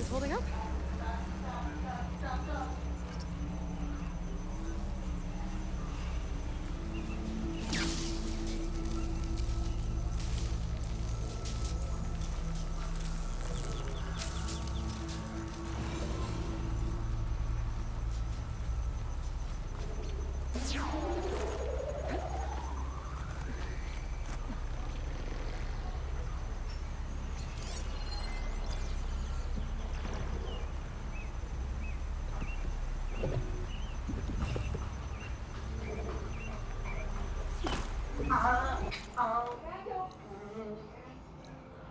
Things holding up?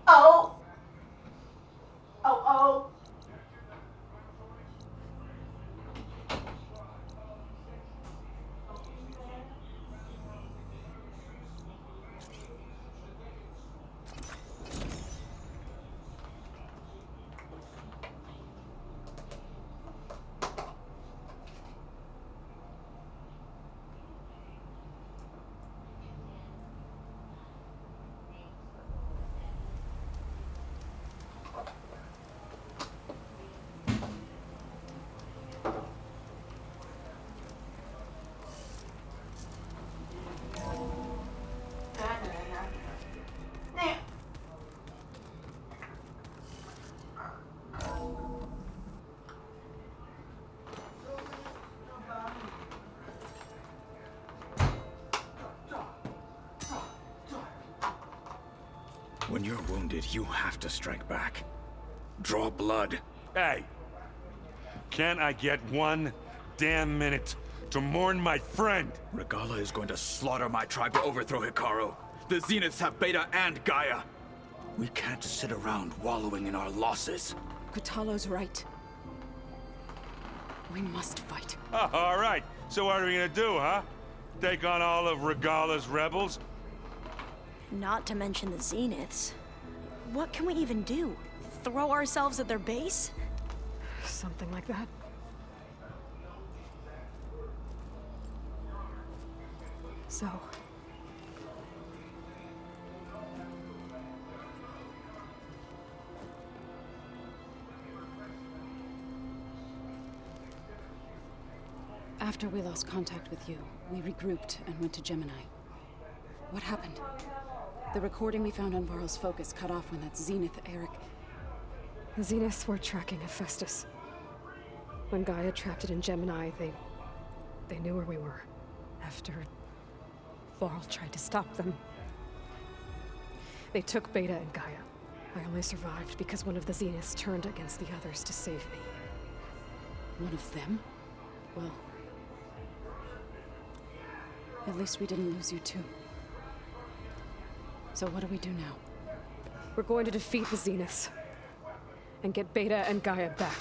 Oh! Oh! When you're wounded, you have to strike back. Draw blood. Hey! Can't I get one damn minute to mourn my friend? Regala is going to slaughter my tribe to overthrow Hikaru. The Zeniths have Beta and Gaia. We can't sit around wallowing in our losses. Kotallo's right. We must fight. Oh, all right. So what are we gonna do, huh? Take on all of Regala's rebels? Not to mention the Zeniths. What can we even do? Throw ourselves at their base? Something like that. So... After we lost contact with you, we regrouped and went to Gemini. What happened? The recording we found on I.R.L's focus cut off when that Zenith, Eric... The Zeniths were tracking Hephaestus. When Gaia trapped it in Gemini, they knew where we were. After I.R.L tried to stop them. They took Beta and Gaia. I only survived because one of the Zeniths turned against the others to save me. One of them? Well... at least we didn't lose you too. So what do we do now? We're going to defeat the Zeniths. And get Beta and Gaia back.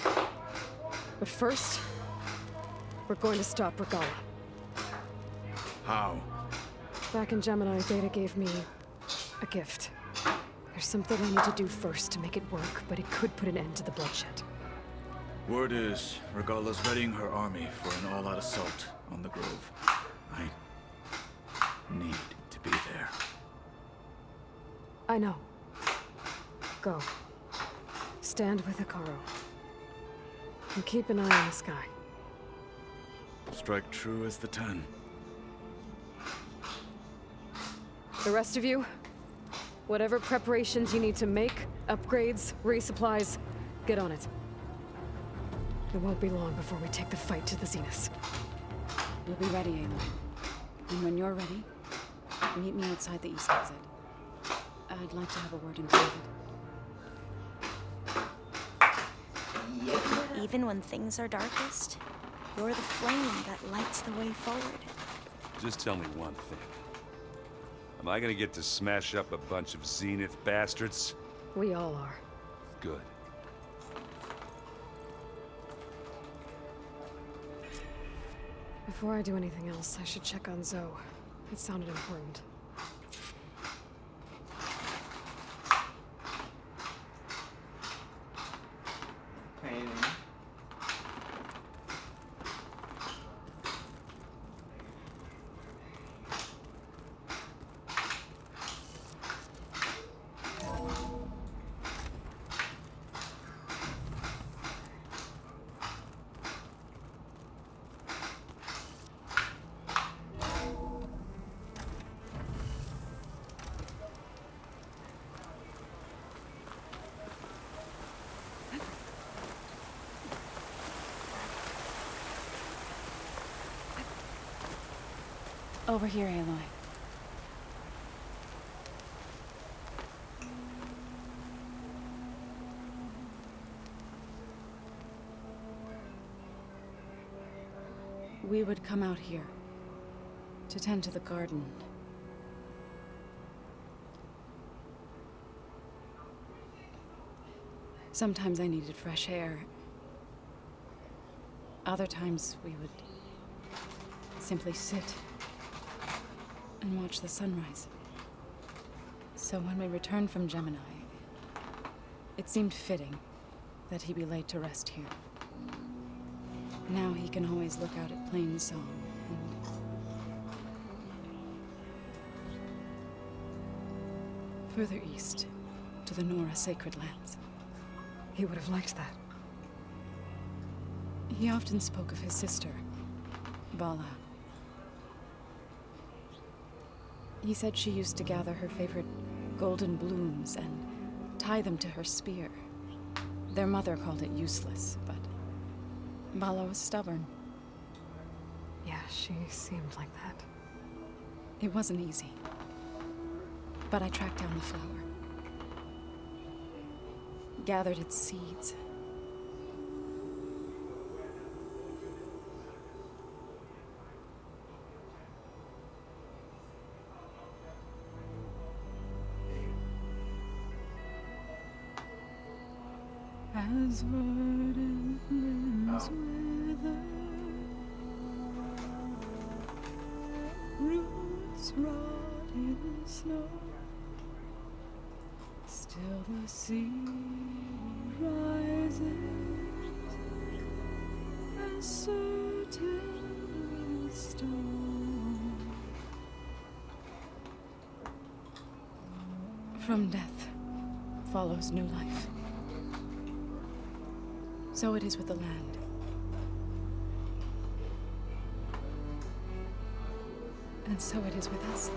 But first, we're going to stop Regala. How? Back in Gemini, Beta gave me a gift. There's something I need to do first to make it work, but it could put an end to the bloodshed. Word is, Regala's readying her army for an all-out assault on the Grove. I need to be there. I know. Go. Stand with Hikaru. And keep an eye on the sky. Strike true as the 10. The rest of you, whatever preparations you need to make, upgrades, resupplies, get on it. It won't be long before we take the fight to the Zeniths. We'll be ready, Aloy. And when you're ready, meet me outside the east exit. I'd like to have a word in private. Even when things are darkest, you're the flame that lights the way forward. Just tell me one thing. Am I gonna get to smash up a bunch of Zenith bastards? We all are. Good. Before I do anything else, I should check on Zoe. It sounded important. Over here, Aloy. We would come out here to tend to the garden. Sometimes I needed fresh air. Other times we would simply sit and watch the sunrise. So when we returned from Gemini, it seemed fitting that he be laid to rest here. Now he can always look out at Plain Song and further east to the Nora Sacred Lands. He would have liked that. He often spoke of his sister, Vala. He said she used to gather her favorite golden blooms and tie them to her spear. Their mother called it useless, but Vala was stubborn. Yeah, she seemed like that. It wasn't easy. But I tracked down the flower. Gathered its seeds. As verdant limbs wither, roots rot in snow, still the sea rises as certain as stone. From death follows new life. So it is with the land. And so it is with us.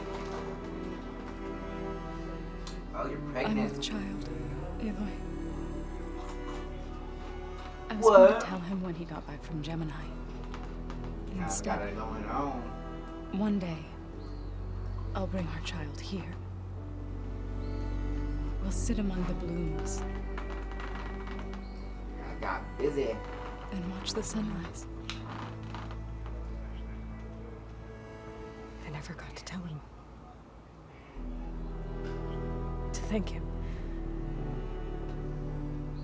Oh, you're I'm pregnant. with child, Aloy. I was What? going to tell him when he got back from Gemini. I've got Instead, it going on. one day, I'll bring our child here. We'll sit among the blooms I got busy. and watch the sunrise. I never got to tell him. To thank him.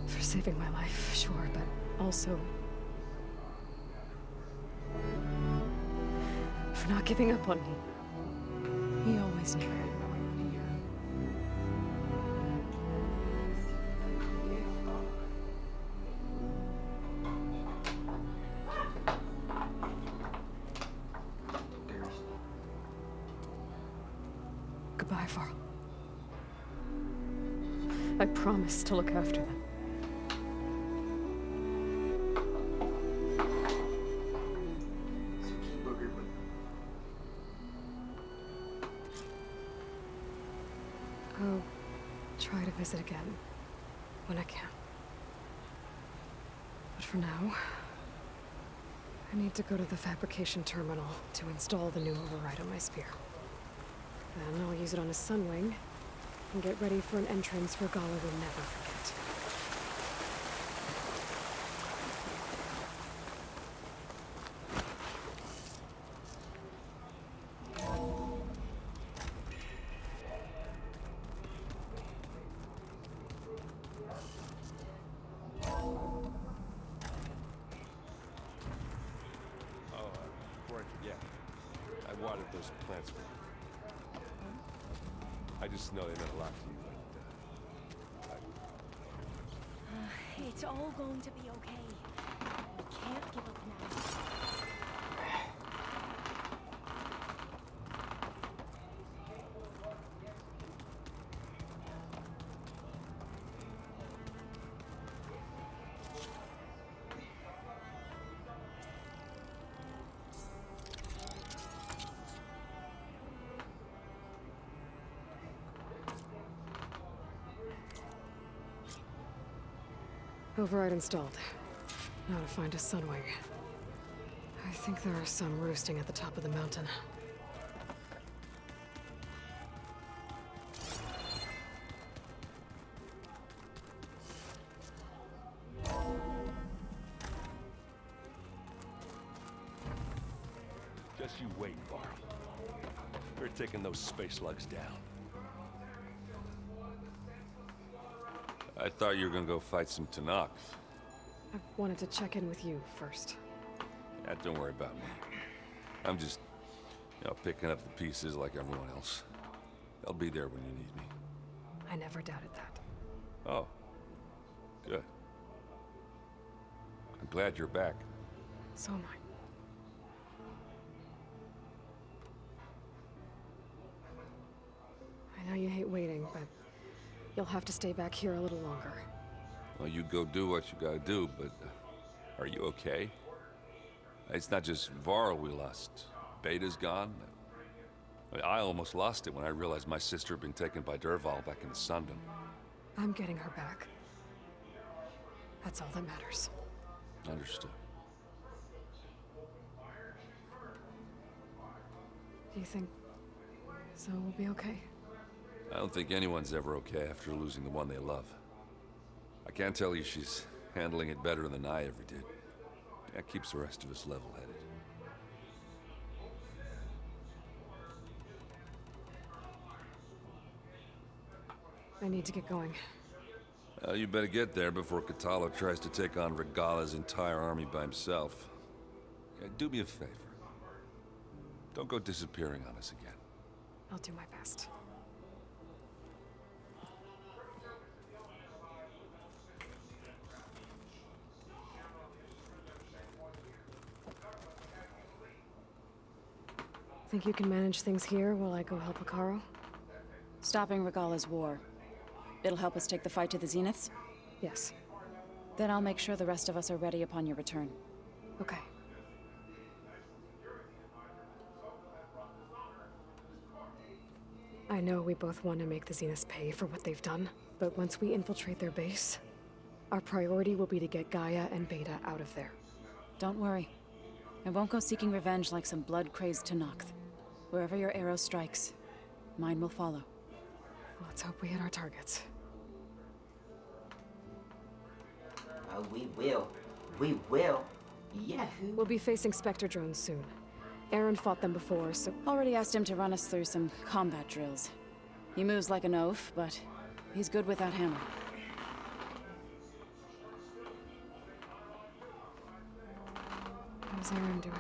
For saving my life, sure, but also for not giving up on me. He always knew. Goodbye, Varl. I promise to look after them. I'll try to visit again when I can. But for now, I need to go to the fabrication terminal to install the new override on my spear. Then I'll use it on a sunwing and get ready for an entrance Regala will never forget. Oh, before I forget, I watered those plants for you. I just know they meant a lot to you, but It's all going to be okay. We can't give up now. Override installed. Now to find a sunwing. I think there are some roosting at the top of the mountain. Just you wait, Varl. We're taking those space slugs down. I thought you were gonna go fight some Tanakh. I wanted to check in with you first. Yeah, don't worry about me. I'm just, picking up the pieces like everyone else. I'll be there when you need me. I never doubted that. Oh. Good. I'm glad you're back. So am I. I know you hate waiting, but you'll have to stay back here a little longer. Well, you go do what you gotta do, but are you okay? It's not just Varl we lost. Beta's gone. I almost lost it when I realized my sister had been taken by Dervahl back in the Sundom. I'm getting her back. That's all that matters. Understood. Do you think Zoe will be okay? I don't think anyone's ever okay after losing the one they love. I can't tell you she's handling it better than I ever did. That keeps the rest of us level-headed. I need to get going. Well, you better get there before Katalo tries to take on Regala's entire army by himself. Yeah, do me a favor. Don't go disappearing on us again. I'll do my best. Think you can manage things here while I go help I.R.L? Stopping Regala's war. It'll help us take the fight to the Zeniths? Yes. Then I'll make sure the rest of us are ready upon your return. Okay. I know we both want to make the Zeniths pay for what they've done, but once we infiltrate their base, our priority will be to get Gaia and Beta out of there. Don't worry. I won't go seeking revenge like some blood-crazed Tanakh. Wherever your arrow strikes, mine will follow. Let's hope we hit our targets. Oh, we will. We will. Yahoo. We'll be facing Spectre drones soon. Aaron fought them before, so... Already asked him to run us through some combat drills. He moves like an oaf, but he's good with that hammer. How's Aaron doing?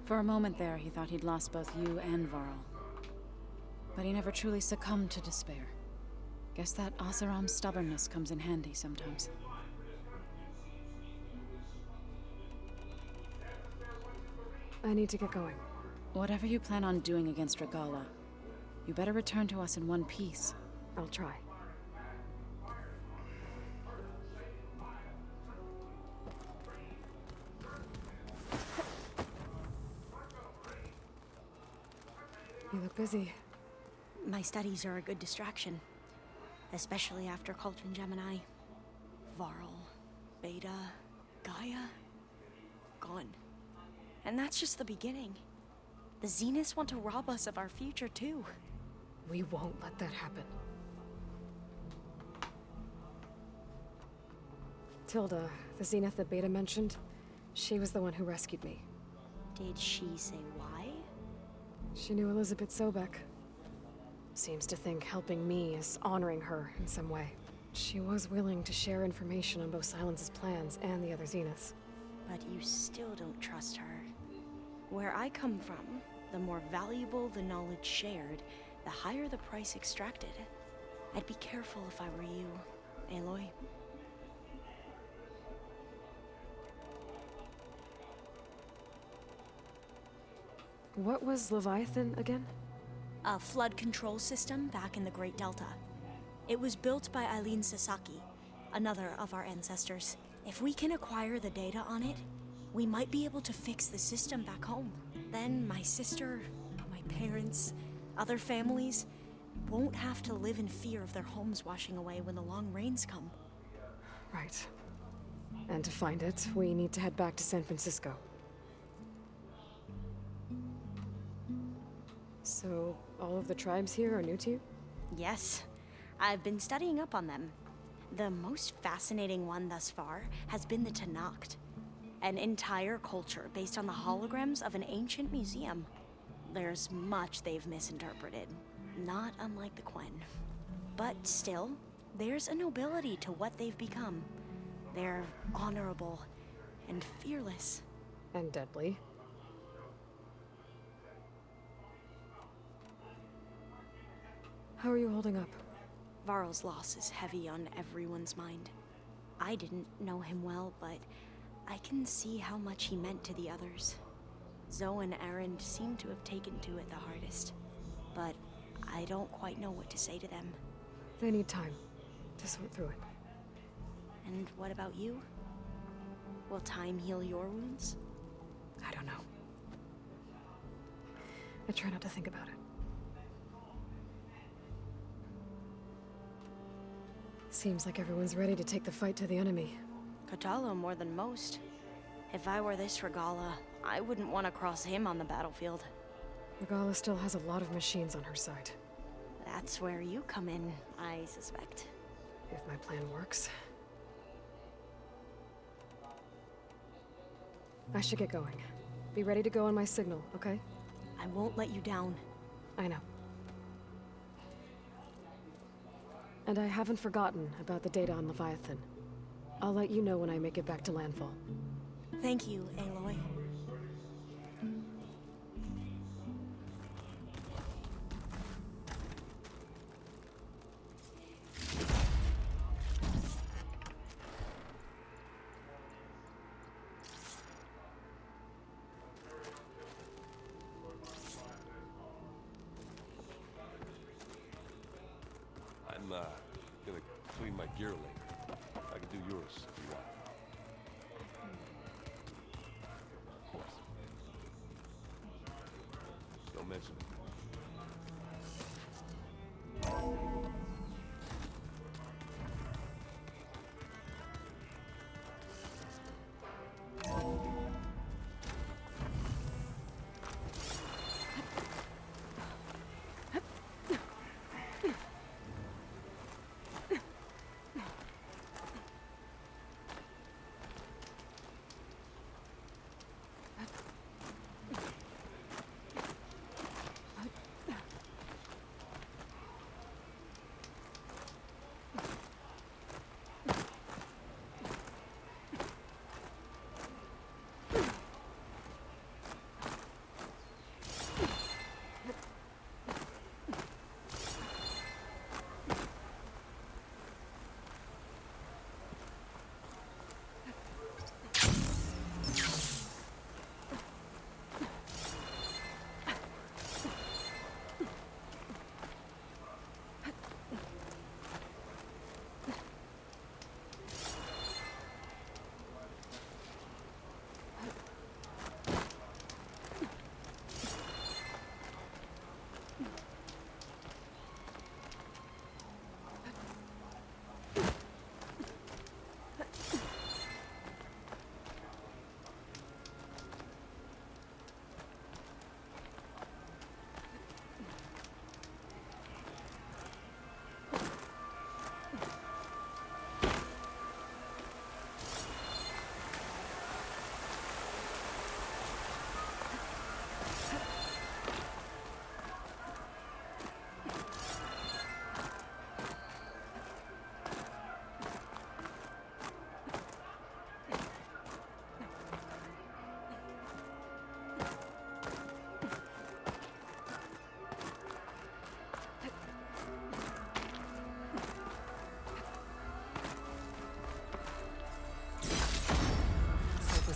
For a moment there, he thought he'd lost both you and Varl. But he never truly succumbed to despair. Guess that Oseram's stubbornness comes in handy sometimes. I need to get going. Whatever you plan on doing against Regala, you better return to us in one piece. I'll try. You look busy. My studies are a good distraction. Especially after Cauldron Gemini. Varl, Beta, Gaia, gone. And that's just the beginning. The Zeniths want to rob us of our future, too. We won't let that happen. Tilda, the Zenith that Beta mentioned, she was the one who rescued me. Did she say why? She knew Elizabeth Sobek. Seems to think helping me is honoring her in some way. She was willing to share information on both Silence's plans and the other Zeniths. But you still don't trust her. Where I come from, the more valuable the knowledge shared, the higher the price extracted. I'd be careful if I were you, Aloy. What was Leviathan again? A flood control system back in the Great Delta. It was built by Eileen Sasaki, another of our ancestors. If we can acquire the data on it, we might be able to fix the system back home. Then my sister, my parents, other families won't have to live in fear of their homes washing away when the long rains come. Right. And to find it, we need to head back to San Francisco. So, all of the tribes here are new to you? Yes, I've been studying up on them. The most fascinating one thus far has been the Tanakh. An entire culture based on the holograms of an ancient museum. There's much they've misinterpreted, not unlike the Quen. But still, there's a nobility to what they've become. They're honorable and fearless. And deadly. How are you holding up? Varl's loss is heavy on everyone's mind. I didn't know him well, but I can see how much he meant to the others. Zoe and Aaron seem to have taken to it the hardest, but I don't quite know what to say to them. They need time to sort through it. And what about you? Will time heal your wounds? I don't know. I try not to think about it. Seems like everyone's ready to take the fight to the enemy. Kotallo more than most. If I were this Regala, I wouldn't want to cross him on the battlefield. Regala still has a lot of machines on her side. That's where you come in, I suspect. If my plan works. I should get going. Be ready to go on my signal, okay? I won't let you down. I know. And I haven't forgotten about the data on Leviathan. I'll let you know when I make it back to landfall. Thank you, Aloy. I'm gonna clean my gear later. I can do yours if you want. Of course. Don't mention it.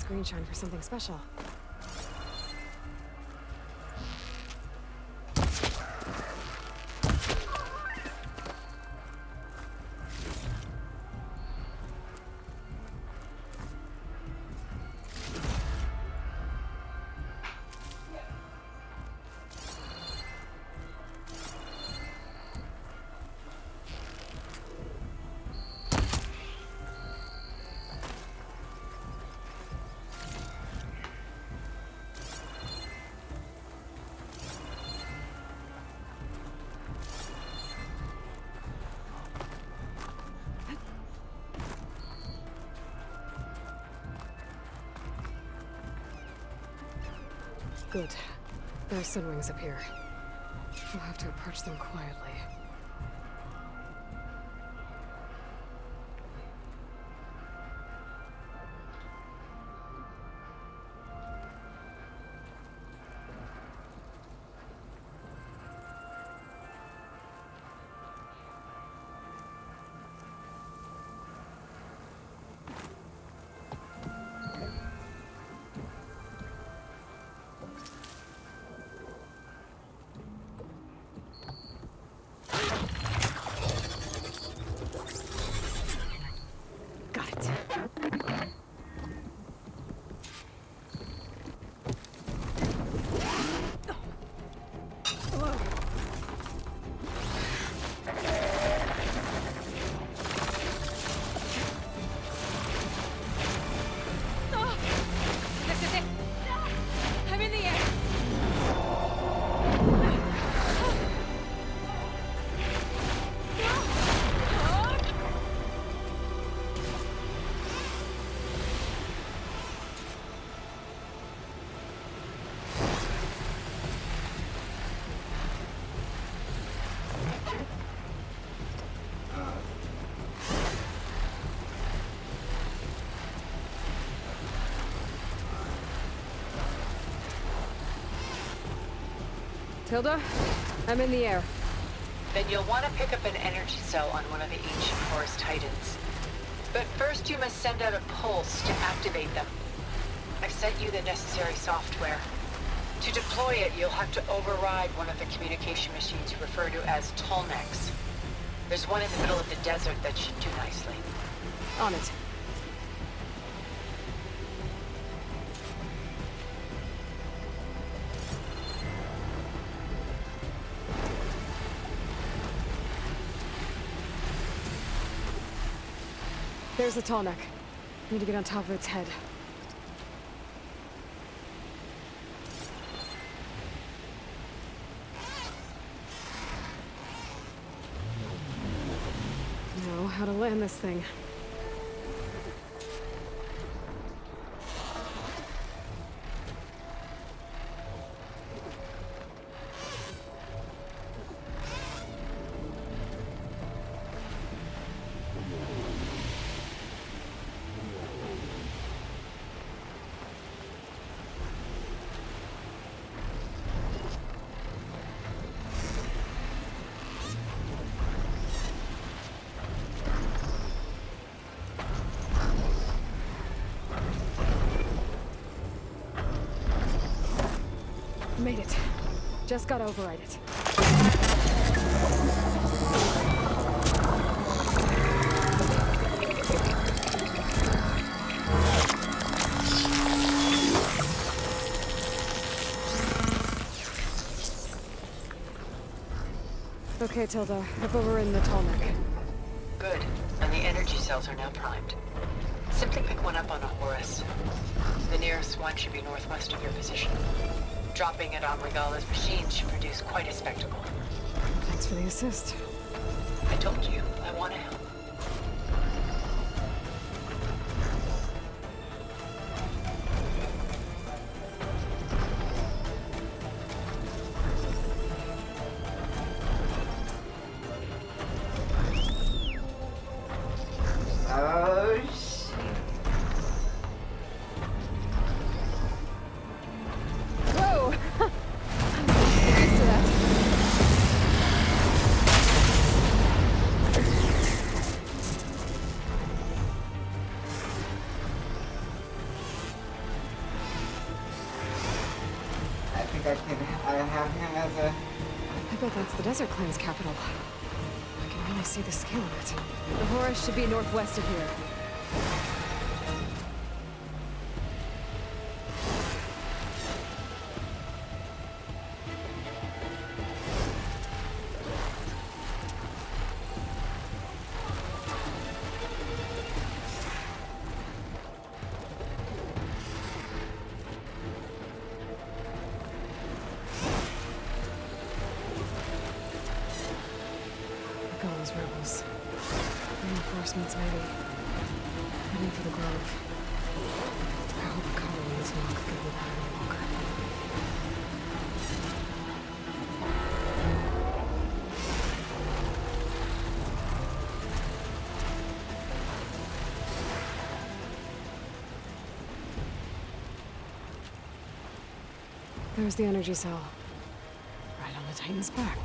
Green shine for something special. Good. There's sunwings up here. We'll have to approach them quietly. Got it. This is it! I'm in the air! Tilda, I'm in the air. Then you'll want to pick up an energy cell on one of the ancient forest titans. But first you must send out a pulse to activate them. I've sent you the necessary software. To deploy it, you'll have to override one of the communication machines you refer to as Tolnecs. There's one in the middle of the desert that should do nicely. On it. There's the tall neck. Need to get on top of its head. Know how to land this thing. Made it. Just gotta override it. Okay, Tilda. I've overridden the tall neck. Good. And the energy cells are now primed. Simply pick one up on a Horus. The nearest one should be northwest of your position. Dropping it on Regala's machine should produce quite a spectacle. Thanks for the assist. I told you, I want to help. Oh, shit. Whoa! I'm used to that. I think I have him as a... I bet that's the Desert Clan's capital. I can really see the scale of it. The Horus should be northwest of here. Those rebels. Reinforcements, maybe. Heading for the grove. I hope Kali is not going to be that any longer. There's the energy cell. Right on the Titan's back.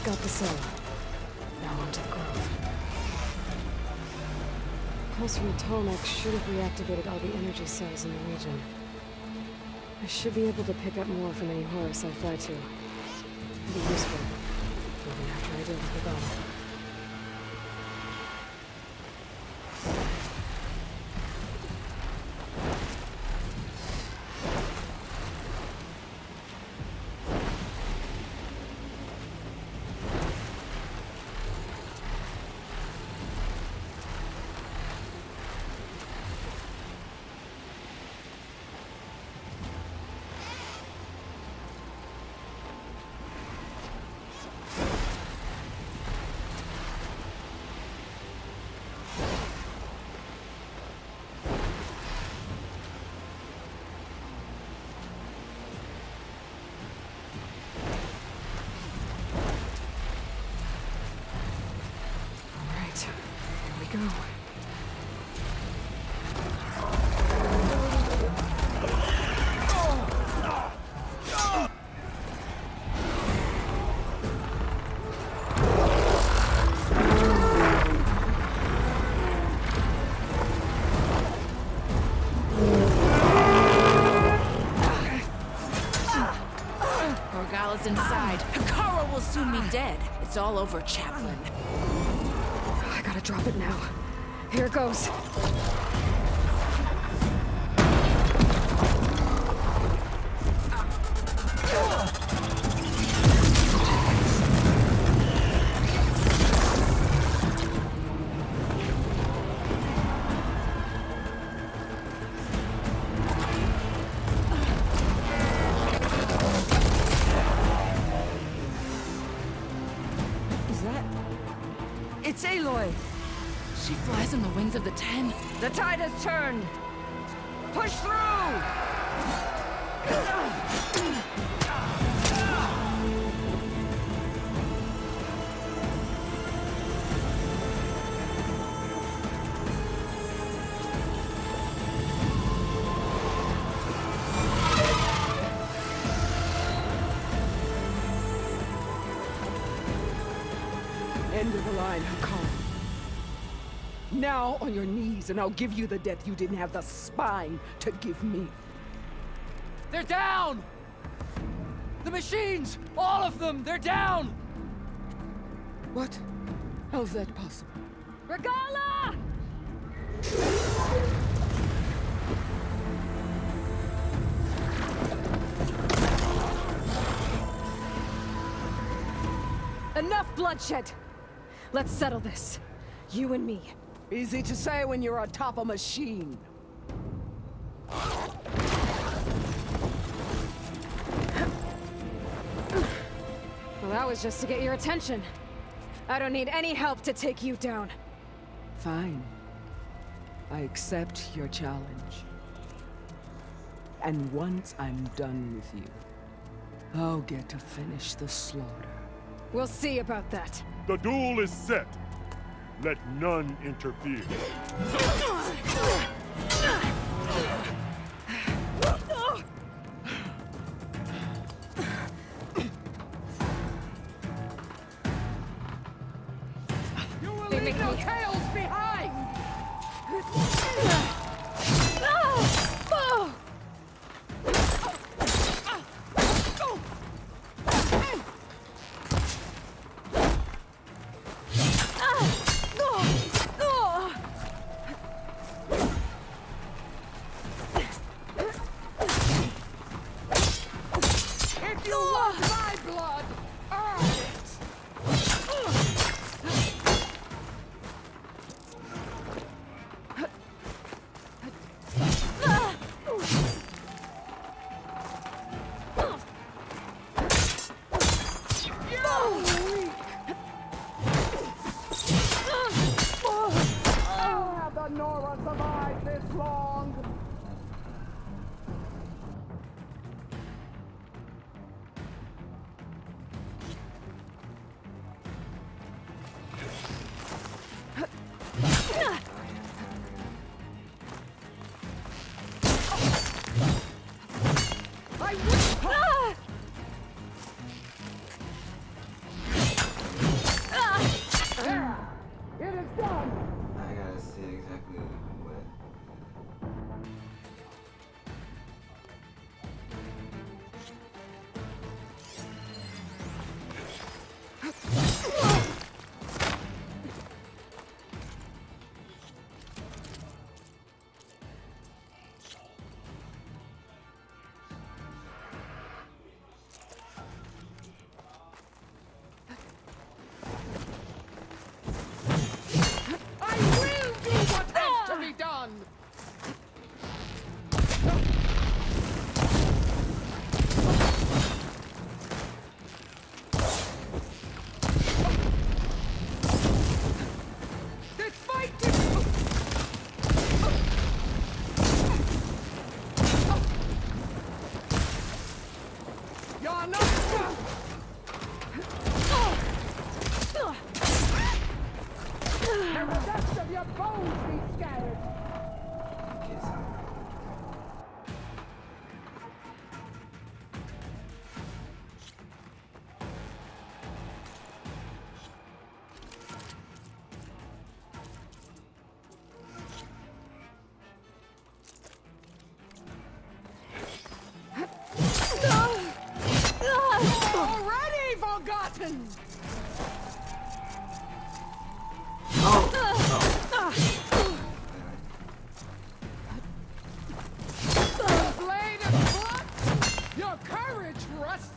Got the cell. Now onto the grove. Pulse from the tall neck should have reactivated all the energy cells in the region. I should be able to pick up more from any horse I fly to. It'll be useful, even after I deal with the battle. Go. Morgala's inside. Hikaru will soon be dead. It's all over, Chaplain. I gotta drop it now. Here it goes. Is that... It's Aloy! She flies on the wings of the Ten. The tide has turned! Push through! End of the line, Hikaru. Now on your knees, and I'll give you the death you didn't have the spine to give me. They're down! The machines! All of them! They're down! What? How's that possible? Regala! Enough bloodshed! Let's settle this. You and me. Easy to say when you're on top of a machine. Well, that was just to get your attention. I don't need any help to take you down. Fine. I accept your challenge. And once I'm done with you, I'll get to finish the slaughter. We'll see about that. The duel is set. Let none interfere. You will leave no tails behind! If you want my blood, earn it! How have the Nora survived this long?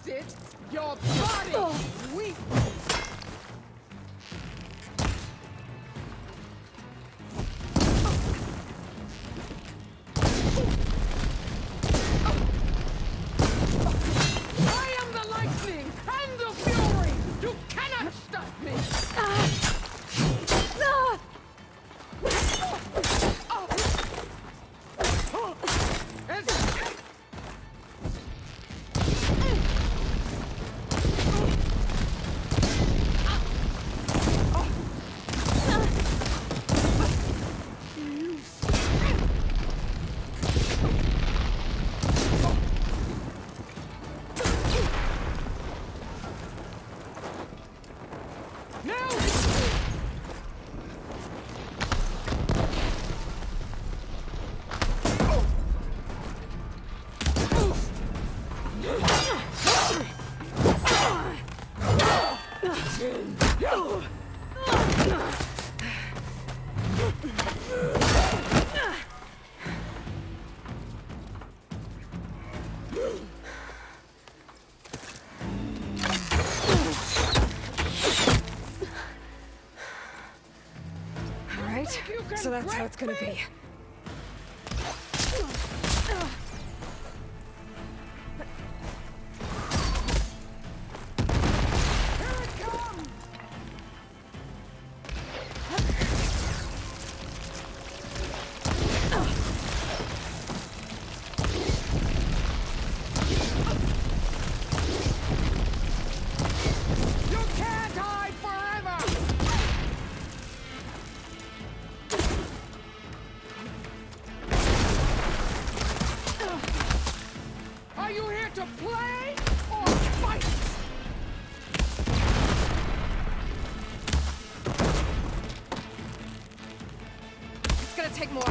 it, your body weak. I am the lightning and the fury. You cannot stop me. Alright, so that's how it's gonna be. Are you here to play or fight? It's gonna take more.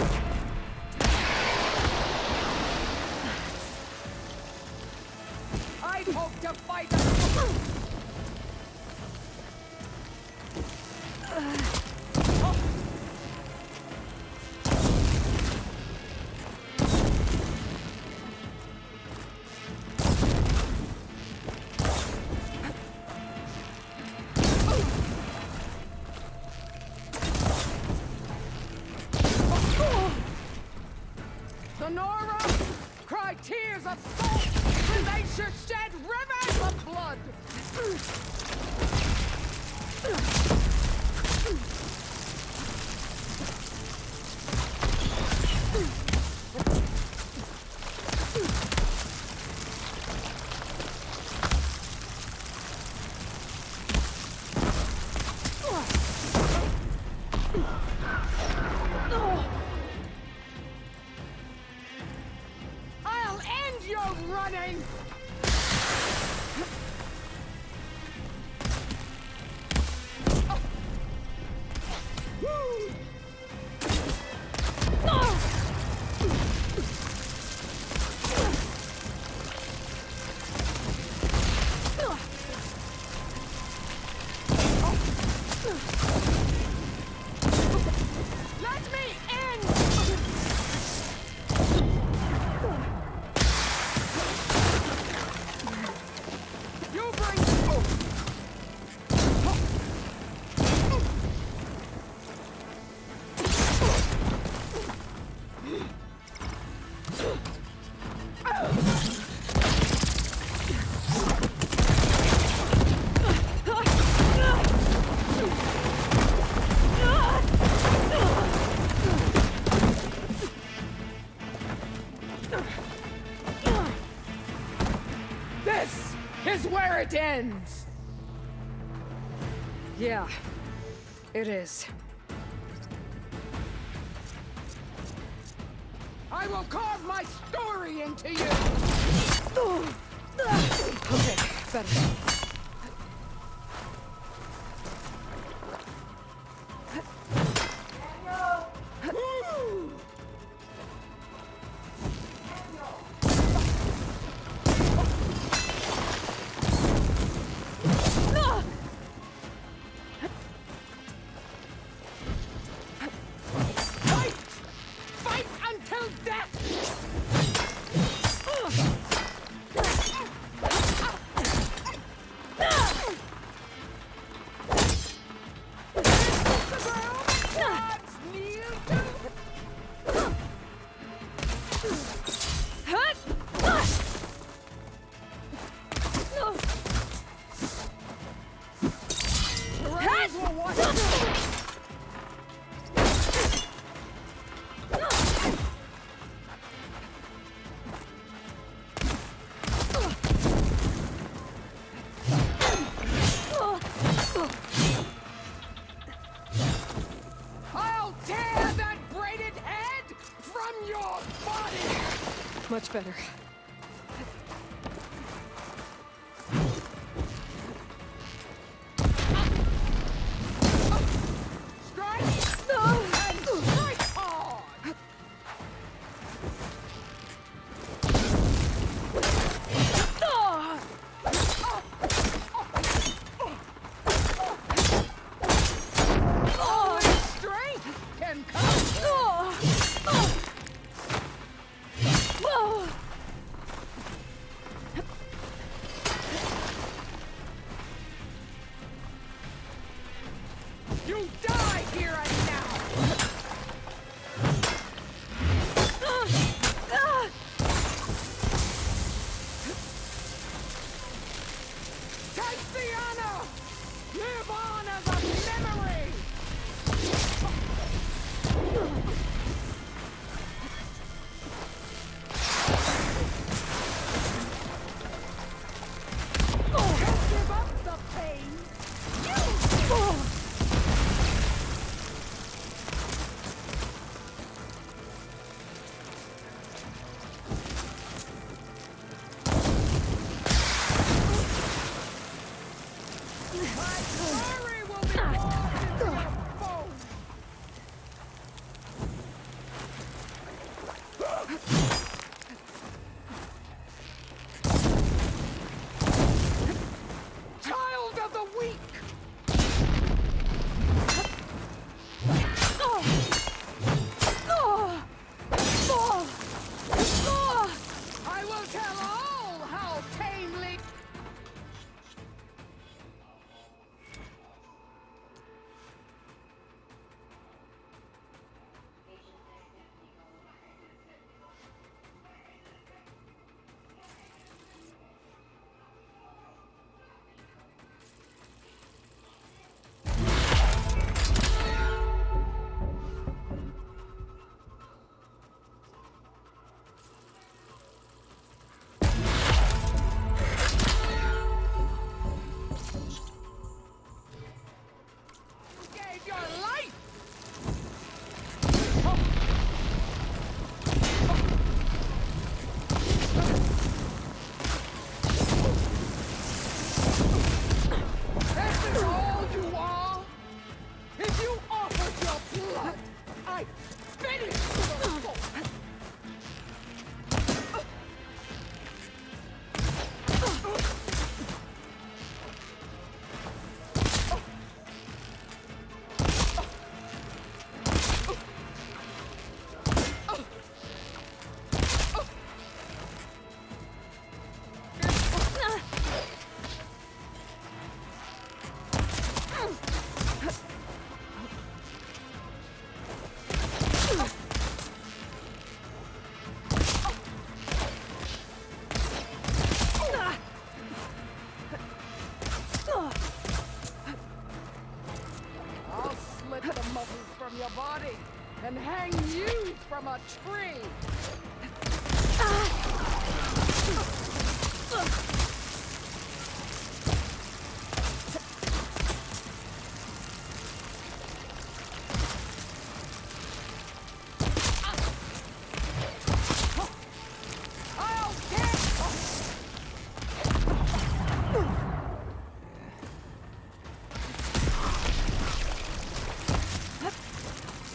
I'd hope to fight Sonora, cry tears of salt, and they should shed rivers of blood. I'll end your running! Let me in! You bring... This is where it ends! Yeah, it is. I will carve my story into you! Okay, better. Fight! Fight until death! from your body! Much better. Strike! And strike hard! Only strength can come! You die here and now! Tatiana! Live on as a memory! Don't give up the pain! My glory will be born into your bones! Child of the weak! I will tell all how tamely... gave your life! This is all you are? If you offered your blood, I'd finish you! I'll slit the muscles from your body and hang you from a tree! I'll get...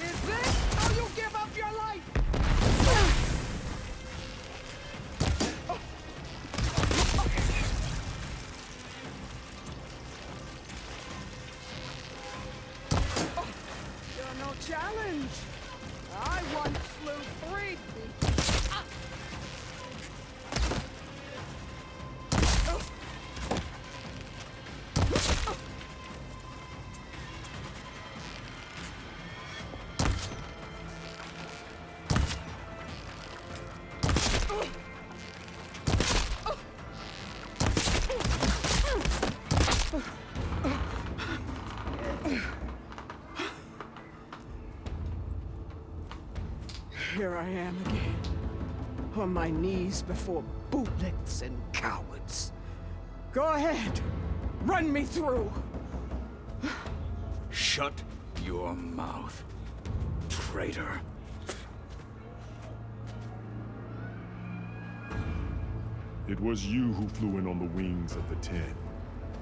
Is this how you give up your life? You're no challenge. I once slew 3 people. Here I am again, on my knees before bootlets and cowards. Go ahead, run me through. Shut your mouth, traitor. It was you who flew in on the wings of the 10.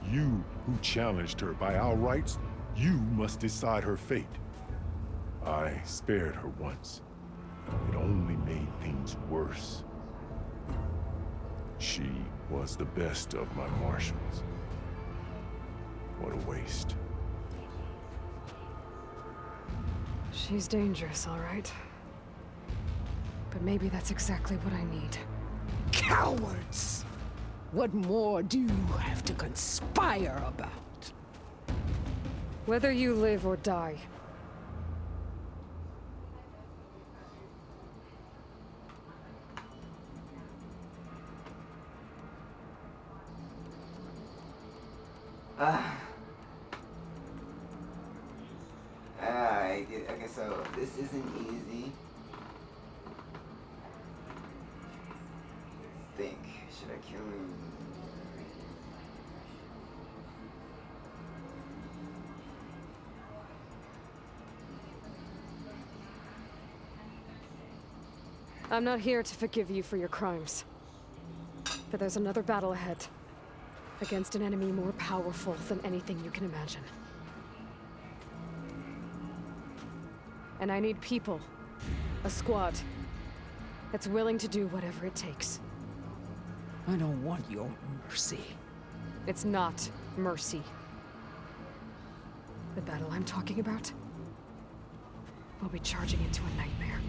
You who challenged her. By our rights, you must decide her fate. I spared her once. It only made things worse. She was the best of my marshals. What a waste. She's dangerous, all right. But maybe that's exactly what I need. Cowards! What more do you have to conspire about? Whether you live or die. Okay, so this isn't easy. Think, should I kill him? I'm not here to forgive you for your crimes. But there's another battle ahead. Against an enemy more powerful than anything you can imagine. And I need people. A squad. That's willing to do whatever it takes. I don't want your mercy. It's not mercy. The battle I'm talking about will be charging into a nightmare.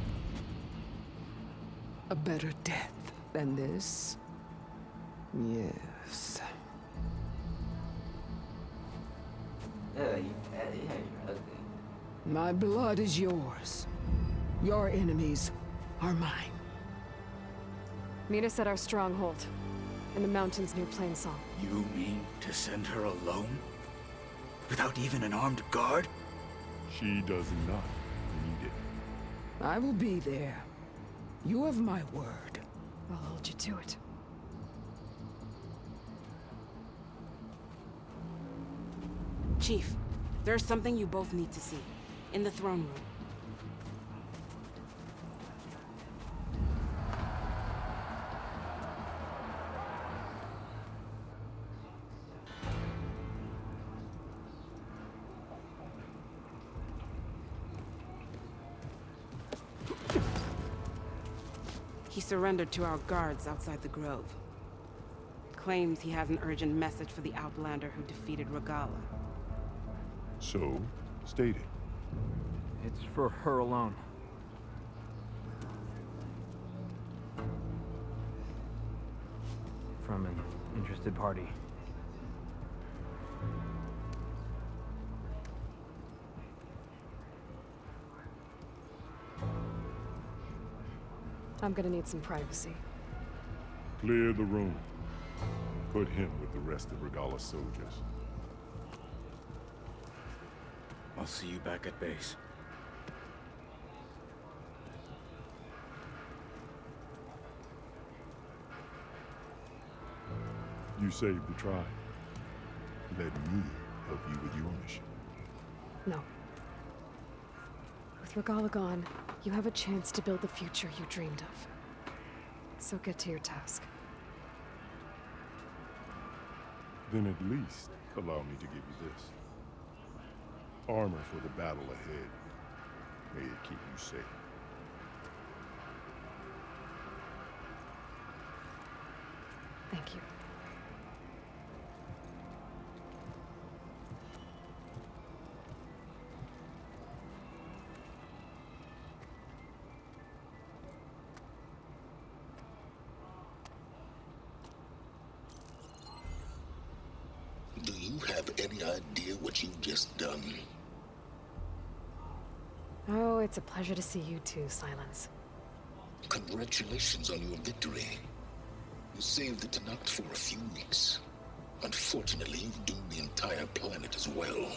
A better death than this? Yes. You're ugly. My blood is yours. Your enemies are mine. Meet us at our stronghold, in the mountains near Plainsong. You mean to send her alone? Without even an armed guard? She does not need it. I will be there. You have my word. I'll hold you to it. Chief, there's something you both need to see. In the throne room. He surrendered to our guards outside the grove. Claims he has an urgent message for the Outlander who defeated Regala. So, state it. It's for her alone. From an interested party. I'm gonna need some privacy. Clear the room. Put him with the rest of Regala's soldiers. I'll see you back at base. You saved the tribe. Let me help you with your mission. No. With Regala gone, you have a chance to build the future you dreamed of. So get to your task. Then at least allow me to give you this. Armor for the battle ahead. May it keep you safe. Thank you. Do you have any idea what you've just done? Oh, it's a pleasure to see you too, Silence. Congratulations on your victory. You saved the Tenakth for a few weeks. Unfortunately, you've doomed the entire planet as well.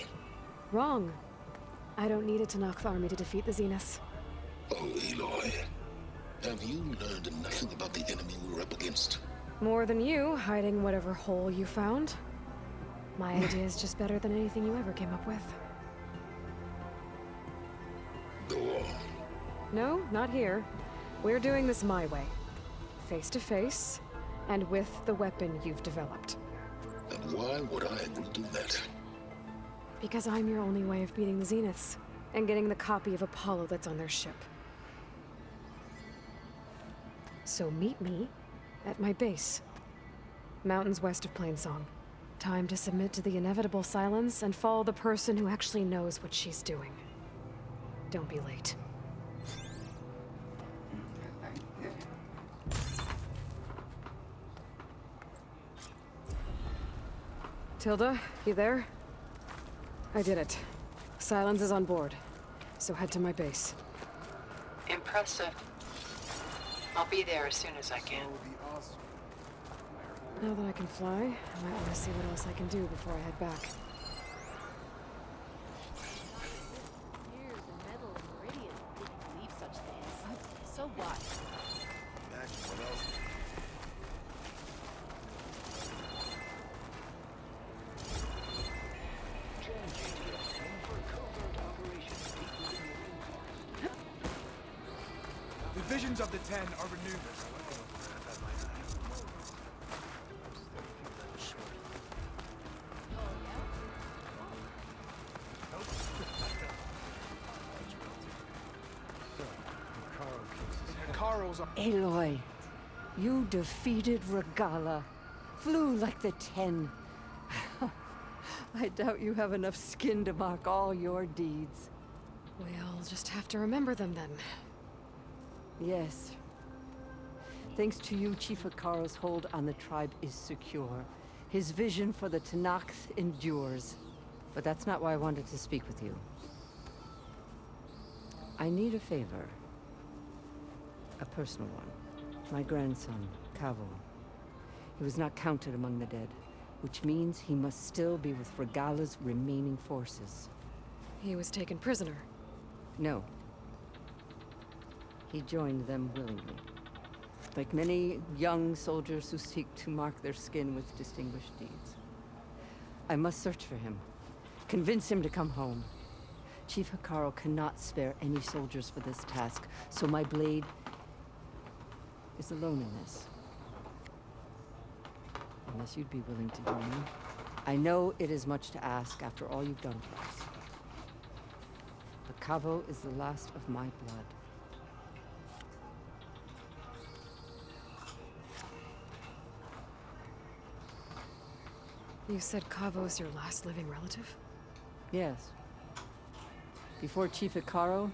Wrong. I don't need a Tenakth army to defeat the Zeniths. Oh, Aloy. Have you learned nothing about the enemy we're up against? More than you, hiding whatever hole you found. My idea is just better than anything you ever came up with. Go on. No, not here. We're doing this my way. Face to face, And with the weapon you've developed. And why would I agree to that? Because I'm your only way of beating the Zeniths, and getting the copy of Apollo that's on their ship. So meet me at my base. Mountains west of Plainsong. Time to submit to the inevitable silence and follow the person who actually knows what she's doing. Don't be late. Tilda, you there? I did it. Silence is on board, so head to my base. Impressive. I'll be there as soon as I can. Now that I can fly, I might want to see what else I can do before I head back. Years in metal and Meridian didn't believe such things. So what? Imagine what else. The visions of the Ten are renewed. Aloy, you defeated Regala. Flew like the 10. I doubt you have enough skin to mark all your deeds. We'll just have to remember them then. Yes. Thanks to you, Chief I.R.L's hold on the tribe is secure. His vision for the Tenakth endures. But that's not why I wanted to speak with you. I need a favor. A personal one. My grandson, Kavo. He was not counted among the dead, which means he must still be with Regala's remaining forces. He was taken prisoner. No. He joined them willingly. Like many young soldiers who seek to mark their skin with distinguished deeds. I must search for him. Convince him to come home. Chief I.R.L cannot spare any soldiers for this task, so my blade is alone in this. Unless you'd be willing to join me. I know it is much to ask after all you've done for us. But Kavo is the last of my blood. You said Kavo's your last living relative? Yes. Before Chief I.R.L,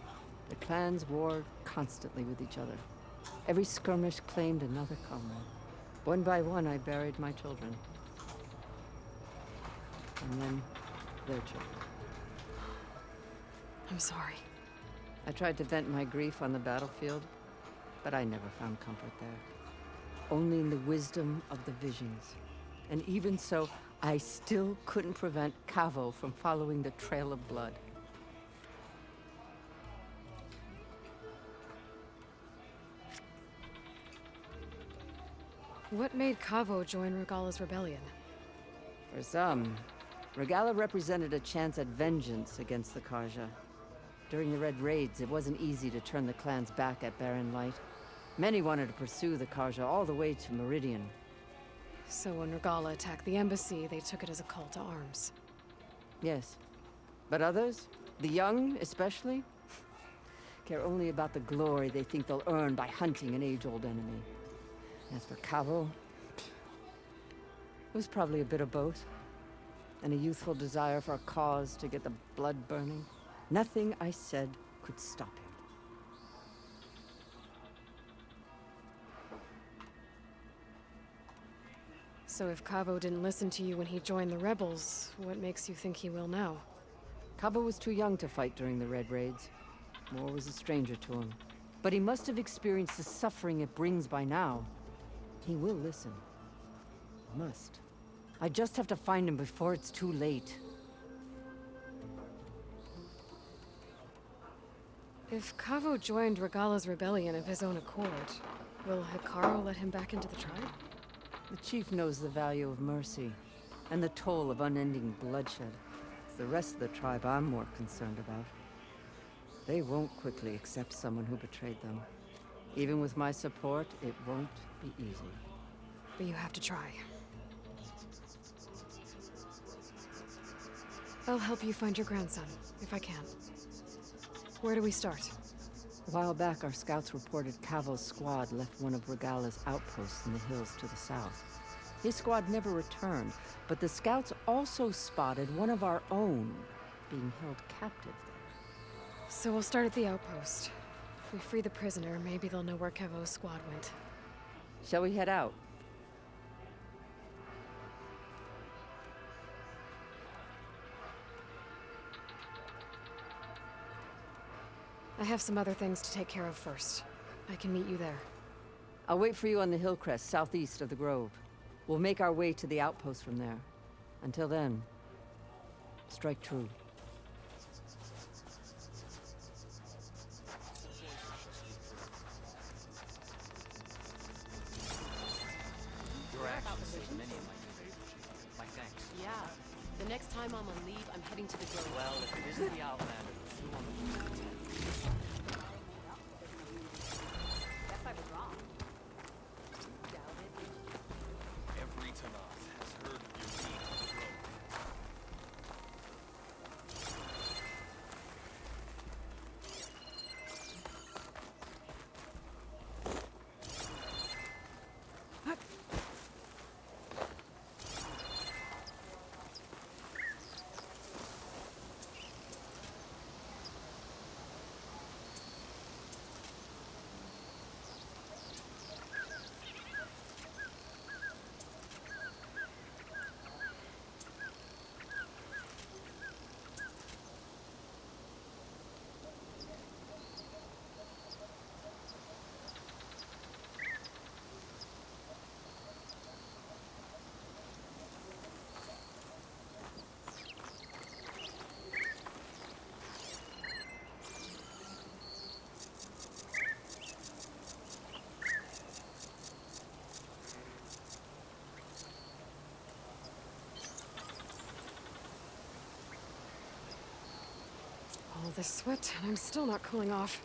the clans warred constantly with each other. Every skirmish claimed another comrade. One by one, I buried my children. And then their children. I'm sorry. I tried to vent my grief on the battlefield, but I never found comfort there. Only in the wisdom of the visions. And even so, I still couldn't prevent Kavo from following the trail of blood. What made Kavo join Regala's rebellion? For some, Regala represented a chance at vengeance against the Karja. During the Red Raids, it wasn't easy to turn the clans back at Barren Light. Many wanted to pursue the Karja all the way to Meridian. So when Regala attacked the embassy, they took it as a call to arms. Yes. But others, the young especially, care only about the glory they think they'll earn by hunting an age-old enemy. As for Kavo, it was probably a bit of both. And a youthful desire for a cause to get the blood burning. Nothing I said could stop him. So if Kavo didn't listen to you when he joined the rebels, what makes you think he will now? Kavo was too young to fight during the Red Raids. War was a stranger to him. But he must have experienced the suffering it brings by now. He will listen. Must. I just have to find him before it's too late. If Kavo joined Regala's rebellion of his own accord, will Hikaru let him back into the tribe? The chief knows the value of mercy, and the toll of unending bloodshed. It's the rest of the tribe I'm more concerned about. They won't quickly accept someone who betrayed them. Even with my support, it won't be easy. but you have to try. I'll help you find your grandson, if I can. Where do we start? A while back, our scouts reported Caval's squad left one of Regalla's outposts in the hills to the south. His squad never returned, but the scouts also spotted one of our own being held captive there. So we'll start at the outpost. If we free the prisoner, maybe they'll know where Kevo's squad went. Shall we head out? I have some other things to take care of first. I can meet you there. I'll wait for you on the hill crest southeast of the grove. We'll make our way to the outpost from there. Until then, strike true. You're actually many of my favorites. My thanks. Yeah. The next time I'm on leave, I'm heading to the grove. Well, if it isn't the Outlander, who on the moon can tell? Guess I was wrong. Every Tanath has heard of your deeds on the road. All this sweat, and I'm still not cooling off.